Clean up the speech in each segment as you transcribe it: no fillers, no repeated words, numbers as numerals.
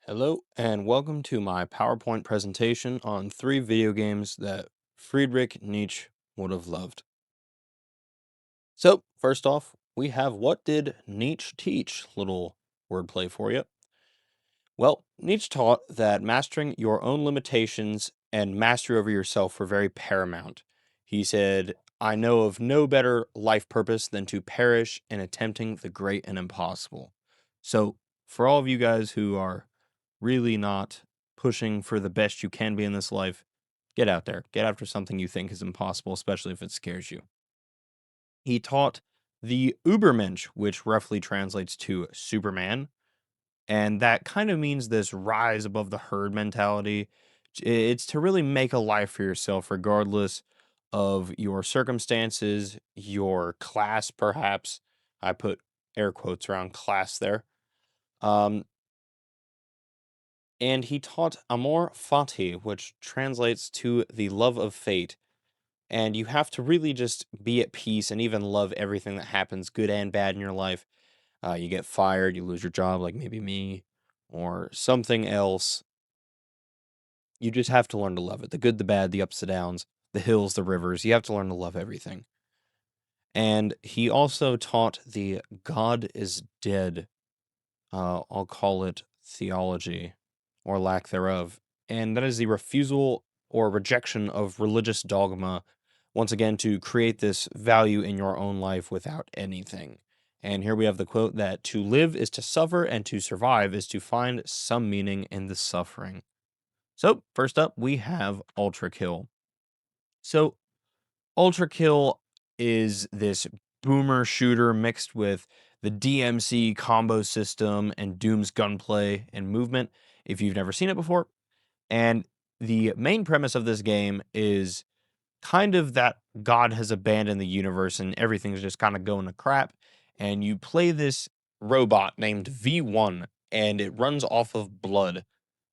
Hello, and welcome to my PowerPoint presentation on three video games that Friedrich Nietzsche would have loved. So, first off, we have what did Nietzsche teach? Little wordplay for you. Well, Nietzsche taught that mastering your own limitations and mastery over yourself were very paramount. He said, I know of no better life purpose than to perish in attempting the great and impossible. So, for all of you guys who are really not pushing for the best you can be in this life, get out there. Get after something you think is impossible, especially if it scares you. He taught the Übermensch, which roughly translates to Superman, and that kind of means this rise above the herd mentality. It's to really make a life for yourself, regardless of your circumstances, your class, perhaps. I put air quotes around class there. Um, and he taught Amor Fati, which translates to the love of fate. And you have to really just be at peace and even love everything that happens, good and bad in your life. You get fired, you lose your job, like maybe me, or something else. You just have to learn to love it. The good, the bad, the ups, the downs, the hills, the rivers. You have to learn to love everything. And he also taught the God is dead, I'll call it theology or lack thereof. And that is the refusal or rejection of religious dogma, once again, to create this value in your own life without anything. And here we have the quote that to live is to suffer, and to survive is to find some meaning in the suffering. So, first up, we have Ultra Kill. So, Ultra Kill is this boomer shooter mixed with the DMC combo system and Doom's gunplay and movement, if you've never seen it before. And the main premise of this game is kind of that God has abandoned the universe and everything's just kind of going to crap. And you play this robot named V1, and it runs off of blood.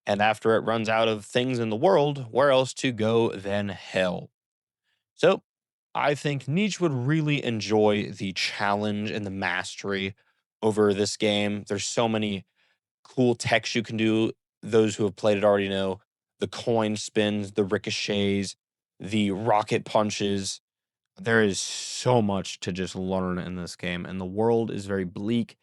And after it runs out of things in the world, where else to go than hell? So I think Nietzsche would really enjoy the challenge and the mastery over this game. There's so many cool techs you can do. Those who have played it already know the coin spins, the ricochets, the rocket punches. There is so much to just learn in this game, and the world is very bleak.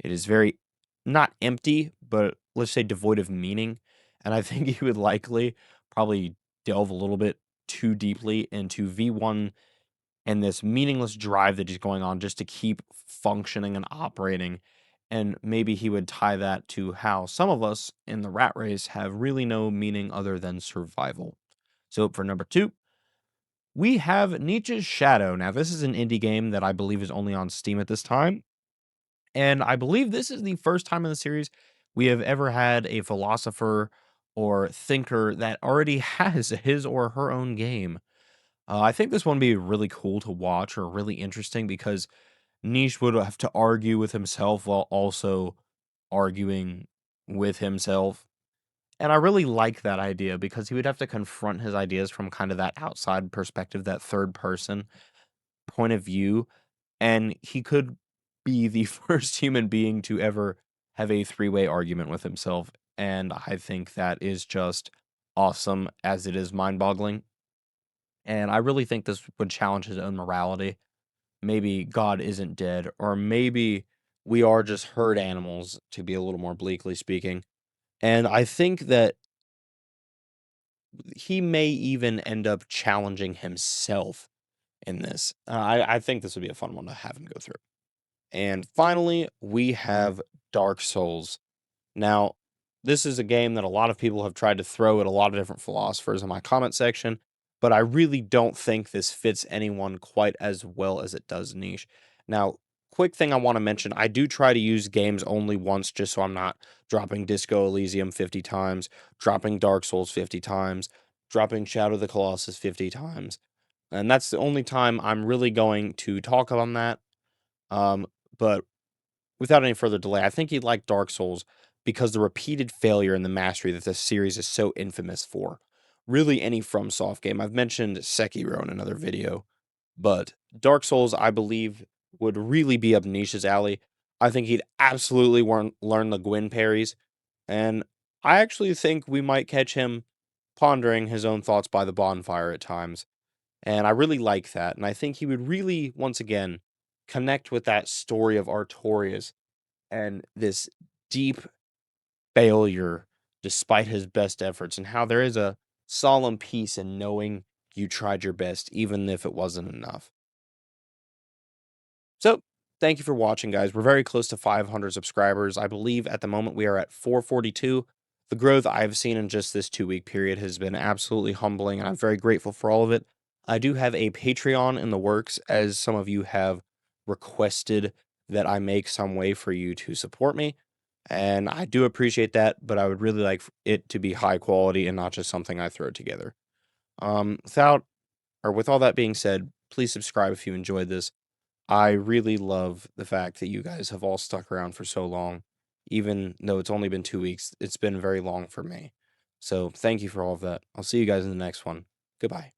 It is very not empty, but let's say devoid of meaning. And I think you would likely probably delve a little bit too deeply into V1 and this meaningless drive that he's going on just to keep functioning and operating. And maybe he would tie that to how some of us in the rat race have really no meaning other than survival. So for number two, we have Nietzsche's Shadow. Now, this is an indie game that I believe is only on Steam at this time. And I believe this is the first time in the series we have ever had a philosopher or thinker that already has his or her own game. I think this one would be really cool to watch or really interesting because Niche would have to argue with himself while also arguing with himself. And I really like that idea because he would have to confront his ideas from kind of that outside perspective, that third person point of view. And he could be the first human being to ever have a three-way argument with himself. And I think that is just awesome as it is mind boggling. And I really think this would challenge his own morality. Maybe God isn't dead, or maybe we are just herd animals, to be a little more bleakly speaking. And I think that he may even end up challenging himself in this. I think this would be a fun one to have him go through. And finally, we have Dark Souls. Now, this is a game that a lot of people have tried to throw at a lot of different philosophers in my comment section, but I really don't think this fits anyone quite as well as it does Niche. Now, quick thing I want to mention, I do try to use games only once just so I'm not dropping Disco Elysium 50 times, dropping Dark Souls 50 times, dropping Shadow of the Colossus 50 times. And that's the only time I'm really going to talk on that. Um, but without any further delay, I think he'd like Dark Souls because the repeated failure and the mastery that this series is so infamous for. Really, any FromSoft game. I've mentioned Sekiro in another video, but Dark Souls, I believe, would really be up Nisha's alley. I think he'd absolutely learn the Gwyn parries, and I actually think we might catch him pondering his own thoughts by the bonfire at times. And I really like that. And I think he would really, once again, connect with that story of Artorias and this deep failure despite his best efforts, and how there is a solemn peace in knowing you tried your best, even if it wasn't enough. So, thank you for watching, guys. We're very close to 500 subscribers. I believe at the moment we are at 442. The growth I've seen in just this 2 week period has been absolutely humbling, and I'm very grateful for all of it. I do have a Patreon in the works, as some of you have requested that I make some way for you to support me. And I do appreciate that, but I would really like it to be high quality and not just something I throw together. Without or with all that being said, please subscribe if you enjoyed this. I really love the fact that you guys have all stuck around for so long. Even though it's only been 2 weeks, it's been very long for me. So thank you for all of that. I'll see you guys in the next one. Goodbye.